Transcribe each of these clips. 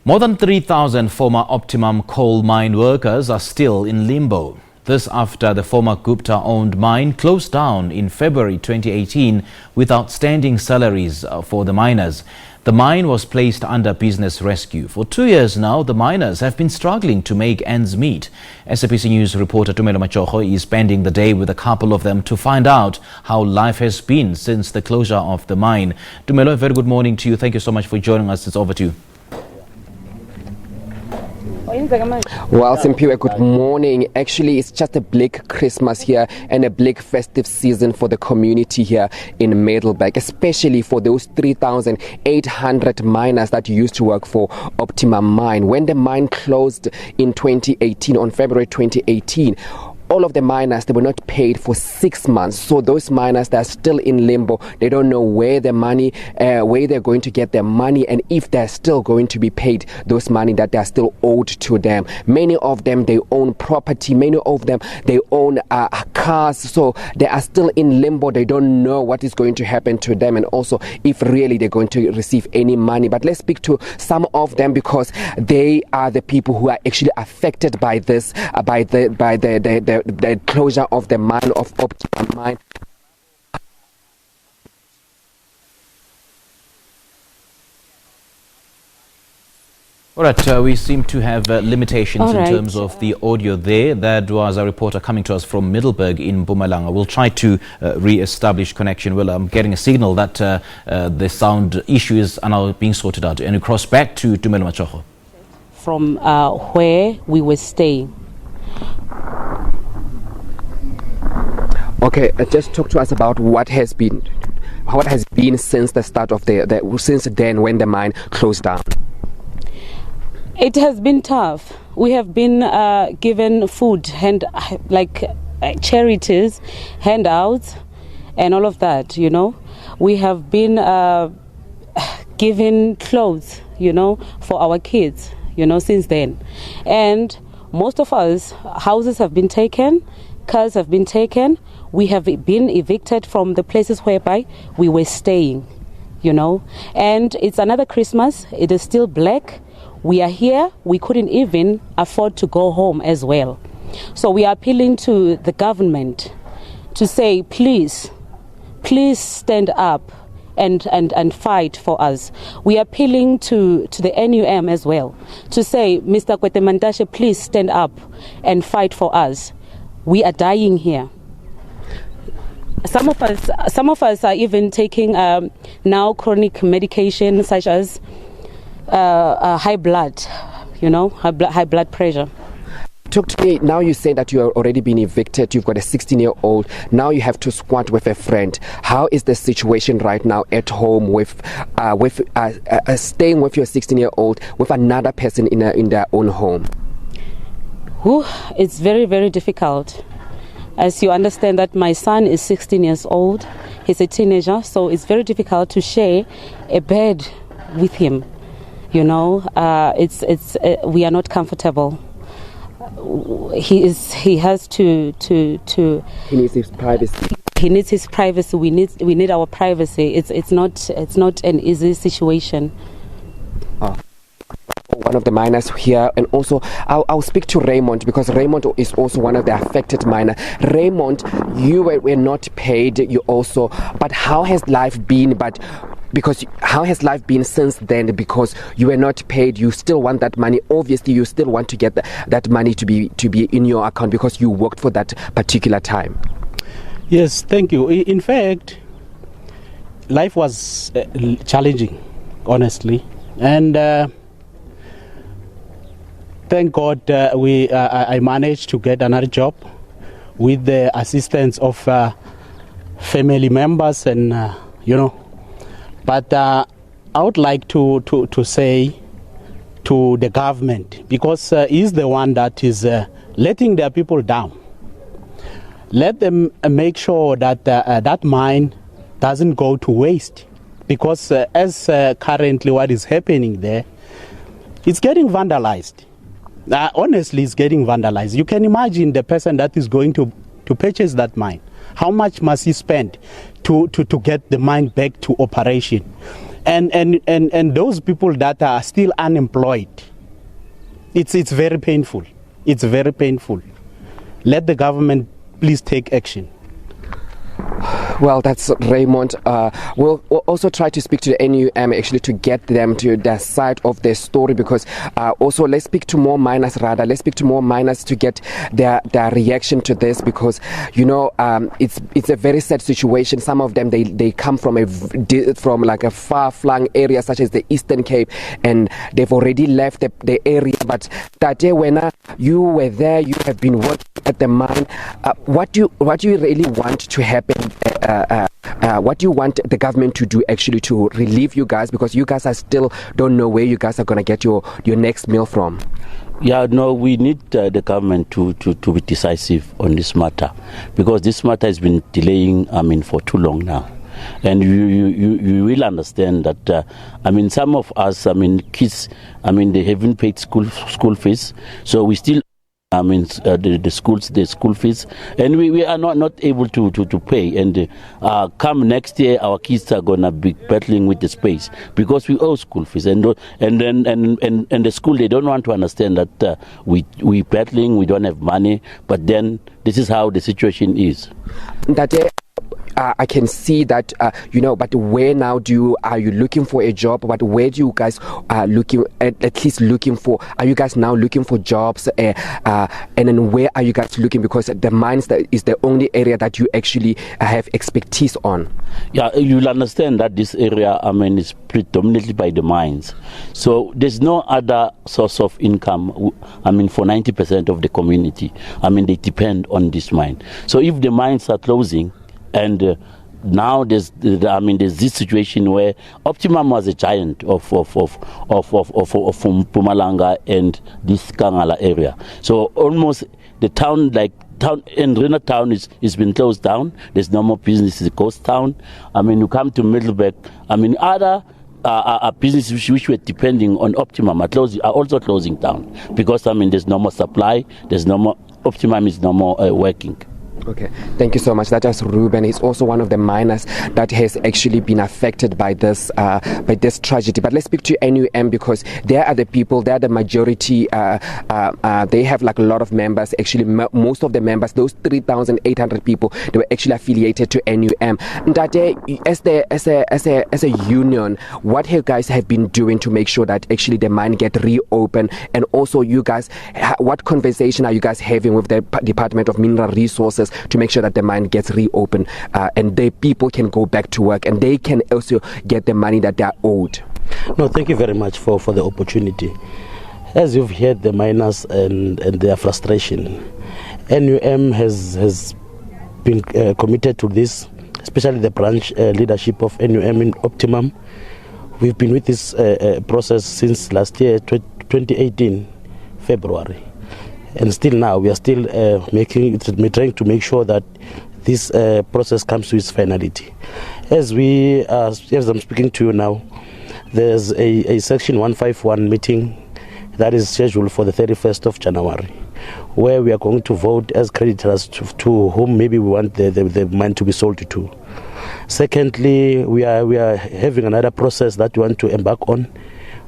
More than 3,000 former Optimum Coal mine workers are still in limbo. This after the former Gupta-owned mine closed down in February 2018 with outstanding salaries for the miners. The mine was placed under business rescue. For 2 years now, the miners have been struggling to make ends meet. SABC News reporter Tumelo Machogo is spending the day with a couple of them to find out how life has been since the closure of the mine. Tumelo, a very good morning to you. Thank you so much for joining us. It's over to you. Well, Simpiwe, good morning. Actually, it's just a bleak Christmas here and a bleak festive season for the community here in Middelburg, especially for those 3,800 miners that used to work for Optimum Mine. When the mine closed in 2018, on February 2018, all of the miners, they were not paid for 6 months. So those miners, they're still in limbo. They don't know where they're going to get their money, and if they're still going to be paid those money that they're still owed to them. Many of them, they own property. Many of them, they own cars. So they are still in limbo. They don't know what is going to happen to them, and also if really they're going to receive any money. But let's speak to some of them, because they are the people who are actually affected by this, by the closure of the mine of Optimum Mine. All right, we seem to have limitations in terms of the audio there. That was a reporter coming to us from Middelburg in Mpumalanga. We'll try to re-establish connection. Well, I'm getting a signal that the sound issues are now being sorted out. And we cross back to Tumelo Machogo. From where we were staying. Okay, just talk to us about what has been since the start of since then when the mine closed down. It has been tough. We have been given food and charities, handouts, and all of that. You know, we have been given clothes, for our kids. Since then, and most of us houses have been taken, cars have been taken. We have been evicted from the places whereby we were staying, and it's another Christmas. It is still black. We are here. We couldn't even afford to go home as well. So we are appealing to the government to say, please stand up and fight for us. We are appealing to the NUM as well to say, Mr. Kwetemantashe, please stand up and fight for us. We are dying here. Some of us are even taking now chronic medication such as high blood, high blood pressure. Talk to me now. You say that you have already been evicted. You've got a 16-year-old. Now you have to squat with a friend. How is the situation right now at home with staying with your 16-year-old with another person in their own home? It's very, very difficult. As you understand that my son is 16 years old, he's a teenager, so it's very difficult to share a bed with him. We are not comfortable. He has to. He needs his privacy. He needs his privacy. We need our privacy. It's not an easy situation. One of the miners here, and also I'll speak to Raymond, because Raymond is also one of the affected miners. Raymond, you were not paid. You also, but how has life been? How has life been since then? Because you were not paid, you still want that money. Obviously, you still want to get that money to be in your account because you worked for that particular time. Yes, thank you. In fact, life was challenging, honestly, and thank God I managed to get another job with the assistance of family members, and But I would like to say to the government, because he's the one that is letting their people down. Let them make sure that that mine doesn't go to waste, because as currently what is happening there, it's getting vandalized. Honestly, it's getting vandalized. You can imagine the person that is going to purchase that mine. How much must he spend to get the mine back to operation? And those people that are still unemployed, it's very painful. It's very painful. Let the government please take action. Well, that's Raymond. We'll also try to speak to the NUM actually to get them to their side of their story, because also let's speak to more miners rather. Let's speak to more miners to get their reaction to this, because it's a very sad situation. Some of them they come from like a far-flung area such as the Eastern Cape, and they've already left the area. But that day when you were there, you have been working at the mine. What do you really want to happen? What do you want the government to do actually to relieve you guys, because you guys still don't know where you guys are going to get your next meal from? Yeah, no, we need the government to be decisive on this matter, because this matter has been delaying, for too long now. And you will understand that, some of us, kids, they haven't paid school fees, so we still the school fees, and we are not able to pay. And come next year, our kids are gonna be battling with the space because we owe school fees. And the school, they don't want to understand that we battling, we don't have money. But then this is how the situation is. I can see that, but where now are you looking for a job? But where do you guys at least looking for? Are you guys now looking for jobs? And then where are you guys looking? Because the mines is the only area that you actually have expertise on. Yeah, you'll understand that this area, is predominantly by the mines. So there's no other source of income, for 90% of the community. They depend on this mine. So if the mines are closing, and now there's this situation where Optimum was a giant of Mpumalanga and this Kangala area. So almost the town in Rena town is been closed down. There's no more business. It's a ghost town. You come to Middleburg. Other businesses which were depending on Optimum are also closing down, because there's no more supply. There's no more Optimum is no more working. Okay, thank you so much. That was Ruben. He's also one of the miners that has actually been affected by this tragedy. But let's speak to NUM, because they are the people, they are the majority. They have like a lot of members. Actually, most of the members, those 3,800 people, they were actually affiliated to NUM. That as a union, what you guys have been doing to make sure that actually the mine get reopened, and also you guys, what conversation are you guys having with the Department of Mineral Resources to make sure that the mine gets reopened and the people can go back to work and they can also get the money that they are owed? No, thank you very much for the opportunity. As you've heard the miners and their frustration, NUM has been committed to this, especially the branch leadership of NUM in Optimum. We've been with this process since last year, 2018, February. And still now, we are still trying to make sure that this process comes to its finality. As I'm speaking to you now, there's a Section 151 meeting that is scheduled for the 31st of January, where we are going to vote as creditors to whom maybe we want the mine to be sold to. Secondly, we are having another process that we want to embark on,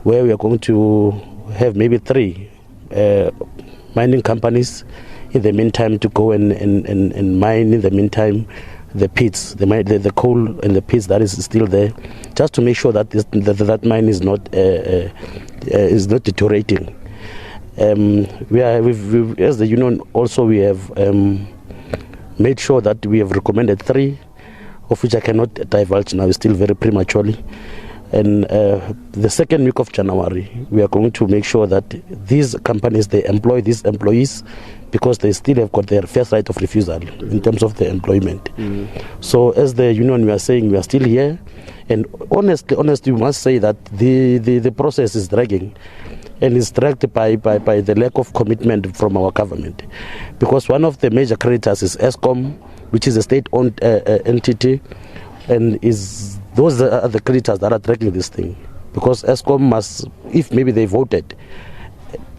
where we are going to have maybe 3 mining companies in the meantime to go and mine in the meantime the pits, the coal and the pits that is still there, just to make sure that that mine is not deteriorating. We've, as the union also, we have made sure that we have recommended 3, of which I cannot divulge now, it's still very prematurely. And the second week of January, we are going to make sure that these companies, they employ these employees, because they still have got their first right of refusal in terms of the employment. So as the union, we are saying we are still here. And honestly, we must say that the process is dragging, and is dragged by the lack of commitment from our government. Because one of the major creditors is Eskom, which is a state-owned entity, and those are the creditors that are dragging this thing. Because Eskom must, if maybe they voted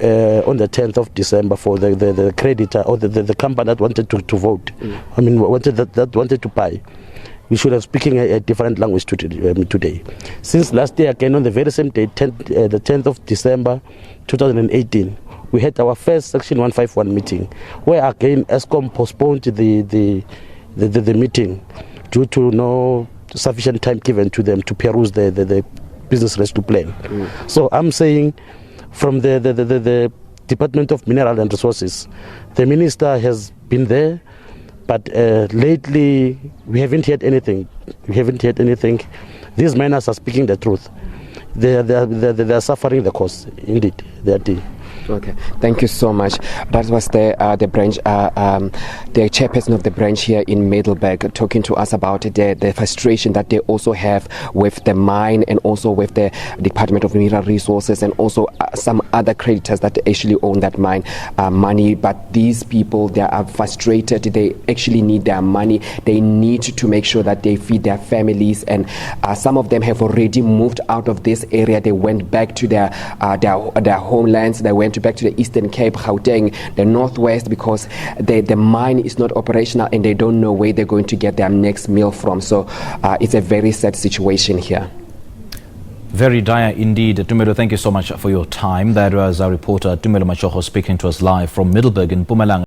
on the 10th of December for the creditor or the company that wanted to vote, wanted to buy, we should have speaking a different language today. Since last year, again on the very same day, the 10th of December 2018, we had our first Section 151 meeting, where again ESCOM postponed the meeting due to no sufficient time given to them to peruse the business rescue plan. So I'm saying from the Department of Mineral and Resources, the minister has been there, but lately we haven't heard anything. These miners are speaking the truth. They are suffering the cost. Indeed, they are. Okay, thank you so much. That was the branch, the chairperson of the branch here in Middelburg, talking to us about the frustration that they also have with the mine and also with the Department of Mineral Resources and also some other creditors that actually own that mine money. But these people, they are frustrated. They actually need their money. They need to make sure that they feed their families, and some of them have already moved out of this area. They went back to their homelands. They went back to the Eastern Cape, Gauteng, the Northwest, because the mine is not operational and they don't know where they're going to get their next meal from. So it's a very sad situation here. Very dire indeed. Tumelo, thank you so much for your time. That was our reporter Tumelo Machogo speaking to us live from Middelburg in Mpumalanga.